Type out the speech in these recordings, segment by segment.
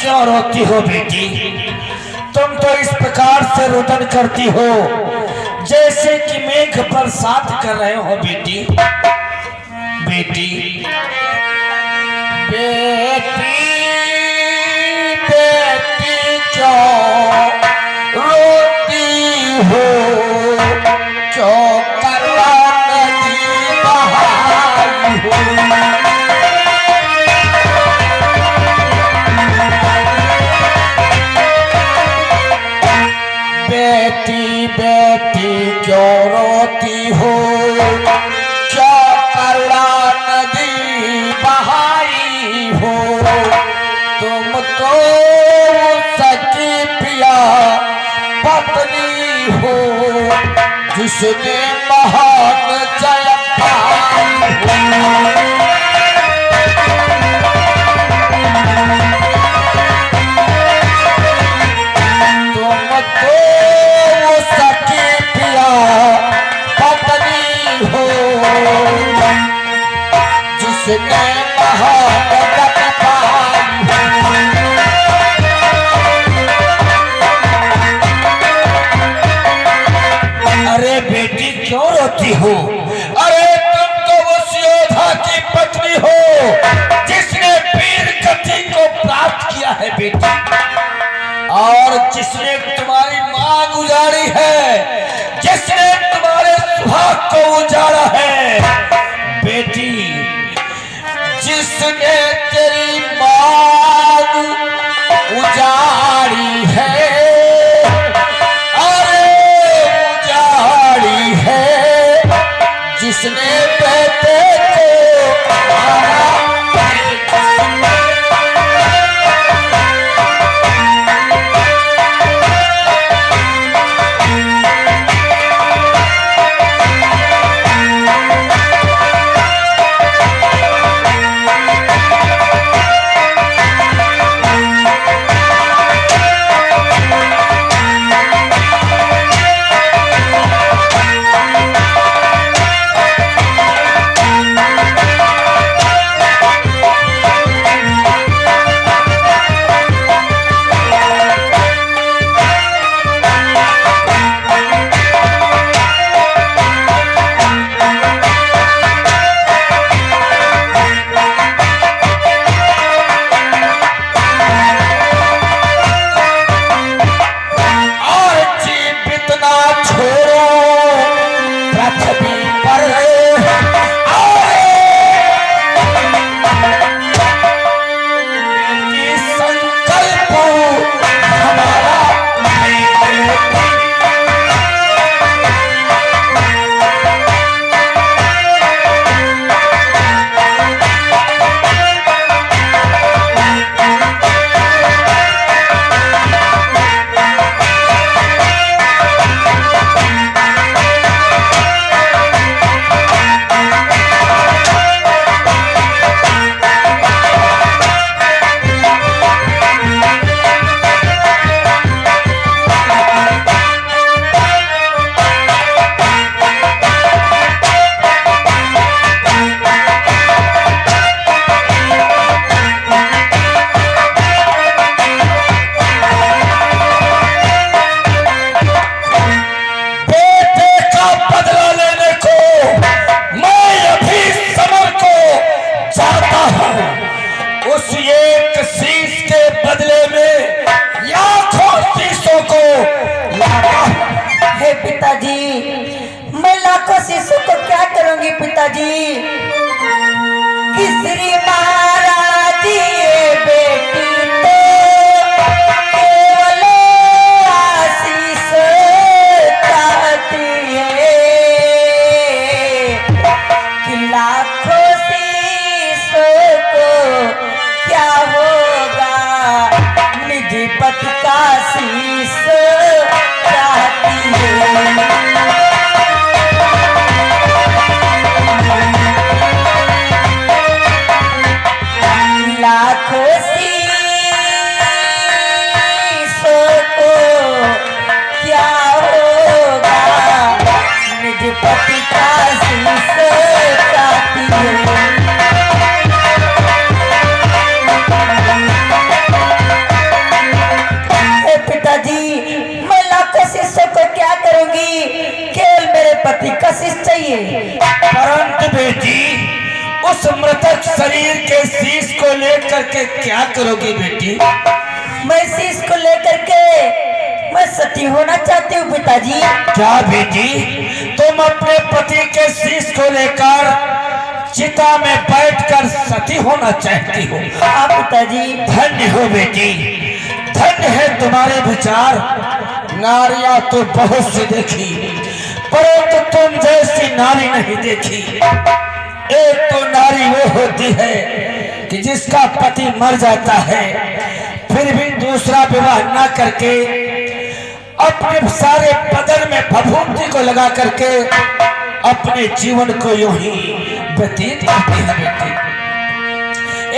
क्यों रोती हो बेटी? तुम तो इस प्रकार से रुदन करती हो जैसे कि मेघ बरसात कर रहे हो बेटी। बेटी बेटी बेटी क्यों रोती हो? क्यों करवा नदी बहाई हो? बेटी बेटी क्यों रोती हो? क्यों करुणा नदी बहाई हो? तुम तो सकी पिया पत्नी हो जिसने महान जय पाई हो। जिसने महान पाई। अरे बेटी क्यों रोती हो? अरे तुम तो उस योद्धा की पत्नी हो जिसने वीर गति को प्राप्त किया है बेटी, और जिसने तुम्हारी मांग उजाड़ी है, जिसने तुम्हारे सुहाग को उजाड़ा है बेटी, जिसने तेरी मांग उजाड़ी है, अरे उजाड़ी है, जिसने बेटे को पिताजी, मैं लाखों शिशु को क्या करूंगी पिताजी? किसरी महाराज ये बेटी तो केवल आशीष चाहती है कि लाखों शिशु को क्या होगा? निधि पति का शीश चाहती है। लाखों शीशों को क्या होगा? निज पति का शीश चाहती है। उस मृतक शरीर के शीश को लेकर के क्या करोगी बेटी? मैं शीश को लेकर के मैं सती होना चाहती हूँ पिताजी। क्या बेटी, तुम अपने पति के शीश को लेकर चिता में बैठकर सती होना चाहती हो? हाँ पिताजी। धन्य हो बेटी, धन्य है तुम्हारे विचार। नारियां तो बहुत सी देखी, परंतु तुम जैसी नारी नहीं देखी। एक तो नारी वो होती है कि जिसका पति मर जाता है, फिर भी दूसरा विवाह न करके अपने सारे बदन में भभूति को लगा करके अपने जीवन को यूं ही व्यतीत करती है बेटी।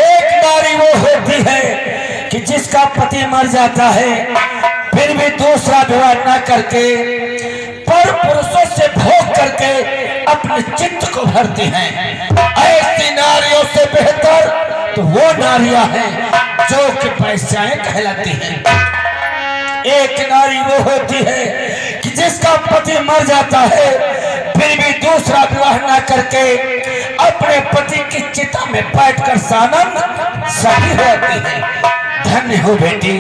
एक नारी वो होती है कि जिसका पति मर जाता है, फिर भी दूसरा विवाह न करके पर पुरुषों से भोग करके अपने चित्त को भरती हैं। ऐसी नारियों से बेहतर तो वो नारियां हैं जो कि पैसाएं कहलाती हैं। एक नारी वो होती है कि जिसका पति मर जाता है, फिर भी दूसरा विवाह न करके अपने पति की चिता में बैठकर सानंद सती होती है। धन्य हो बेटी,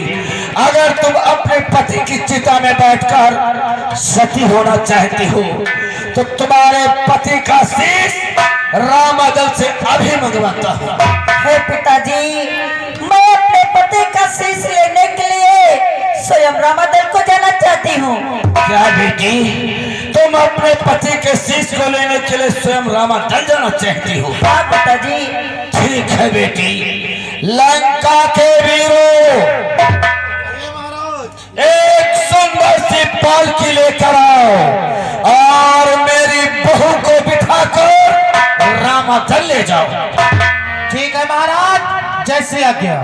अगर तुम अपने पति की चिता में बैठकर सती होना चाहती हो तो तुम्हारे पति का शीश रामादल से अभी मंगवाता हूँ। हे पिताजी, मैं अपने पति का शीश लेने के लिए स्वयं रामादल को जाना चाहती हूँ। क्या बेटी, तुम अपने पति के शीश को लेने के लिए स्वयं रामादल जाना चाहती हो? हाँ पिताजी। ठीक है बेटी, लंका के वीरों, एक सुंदर सी पालकी लेकर आओ और मेरी बहू को बिठाकर रामादल ले जाओ। ठीक है महाराज, जैसे आज्ञा।